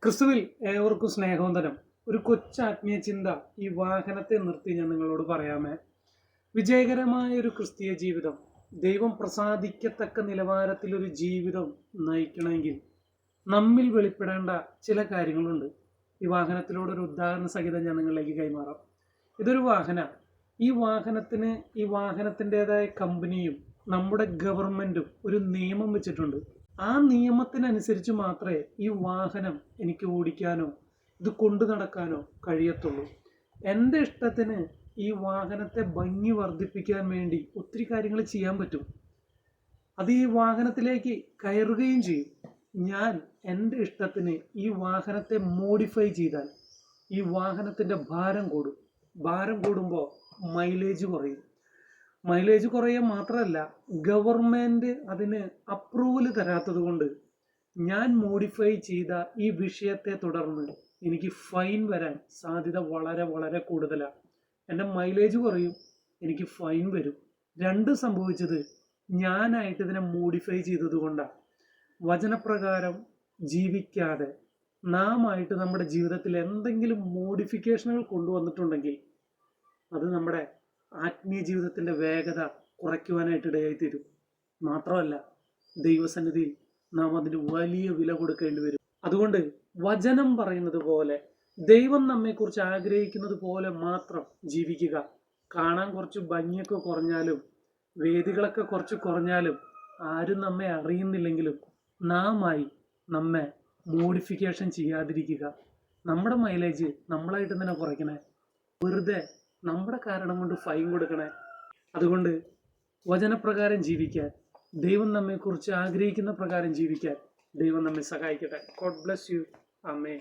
ക്രിസ്തുവിൽ ഏവർക്കും സ്നേഹവന്ദനം. ഒരു കൊച്ചാത്മീയ ചിന്ത ഈ വാഹനത്തെ നിർത്തി ഞാൻ നിങ്ങളോട് പറയാമേ. വിജയകരമായ ഒരു ക്രിസ്തീയ ജീവിതം, ദൈവം പ്രസാദിക്കത്തക്ക നിലവാരത്തിലൊരു ജീവിതം നയിക്കണമെങ്കിൽ നമ്മിൽ വെളിപ്പെടേണ്ട ചില കാര്യങ്ങളുണ്ട്. ഈ വാഹനത്തിലൂടെ ഒരു ഉദാഹരണ സഹിതം ഞാൻ നിങ്ങളിലേക്ക് കൈമാറാം. ഇതൊരു വാഹന, ഈ വാഹനത്തിൻ്റെതായ കമ്പനിയും നമ്മുടെ ഗവൺമെൻറ്റും ഒരു നിയമം വെച്ചിട്ടുണ്ട്. ആ നിയമത്തിനനുസരിച്ച് മാത്രമേ ഈ വാഹനം എനിക്ക് ഓടിക്കാനോ ഇത് കൊണ്ടു നടക്കാനോ കഴിയത്തുള്ളൂ. എൻ്റെ ഇഷ്ടത്തിന് ഈ വാഹനത്തെ ഭംഗി വർദ്ധിപ്പിക്കാൻ വേണ്ടി ഒത്തിരി കാര്യങ്ങൾ ചെയ്യാൻ പറ്റും. അത് ഈ വാഹനത്തിലേക്ക് കയറുകയും ചെയ്യും. ഞാൻ എൻ്റെ ഇഷ്ടത്തിന് ഈ വാഹനത്തെ മോഡിഫൈ ചെയ്താൽ ഈ വാഹനത്തിൻ്റെ ഭാരം കൂടും. ഭാരം കൂടുമ്പോൾ മൈലേജ് കുറയും. മൈലേജ് കുറയുക മാത്രമല്ല, ഗവൺമെൻറ് അതിന് അപ്രൂവൽ തരാത്തത് കൊണ്ട് ഞാൻ മോഡിഫൈ ചെയ്ത ഈ വിഷയത്തെ തുടർന്ന് എനിക്ക് ഫൈൻ വരാൻ സാധ്യത വളരെ വളരെ കൂടുതലാണ്. എൻ്റെ മൈലേജ് കുറയും, എനിക്ക് ഫൈൻ വരും. രണ്ടും സംഭവിച്ചത് ഞാനായിട്ട് ഇതിനെ മോഡിഫൈ ചെയ്തത് കൊണ്ടാണ്. വചനപ്രകാരം ജീവിക്കാതെ നാമായിട്ട് നമ്മുടെ ജീവിതത്തിൽ എന്തെങ്കിലും മോഡിഫിക്കേഷനുകൾ കൊണ്ടുവന്നിട്ടുണ്ടെങ്കിൽ അത് നമ്മുടെ ആത്മീയ ജീവിതത്തിൻ്റെ വേഗത കുറയ്ക്കുവാനായിട്ട് ഇടയായിത്തീരും. മാത്രമല്ല, ദൈവസന്നിധിയിൽ നാം അതിന് വലിയ വില കൊടുക്കേണ്ടി വരും. അതുകൊണ്ട് വചനം പറയുന്നത് പോലെ, ദൈവം നമ്മെക്കുറിച്ച് ആഗ്രഹിക്കുന്നത് പോലെ മാത്രം ജീവിക്കുക. കാണാൻ കുറച്ച് ഭംഗിയൊക്കെ കുറഞ്ഞാലും വേദികളൊക്കെ കുറച്ച് കുറഞ്ഞാലും ആരും നമ്മെ അറിയുന്നില്ലെങ്കിലും നാമായി നമ്മെ മോഡിഫിക്കേഷൻ ചെയ്യാതിരിക്കുക. നമ്മുടെ മൈലേജ് നമ്മളായിട്ട് തന്നെ കുറയ്ക്കണേ. വെറുതെ നമ്മുടെ കാരണം കൊണ്ട് ഫൈൻ കൊടുക്കണേ. അതുകൊണ്ട് വചനപ്രകാരം ജീവിക്കാൻ, ദൈവം നമ്മെക്കുറിച്ച് ആഗ്രഹിക്കുന്ന പ്രകാരം ജീവിക്കാൻ ദൈവം നമ്മെ സഹായിക്കട്ടെ. God bless you. ആമേൻ.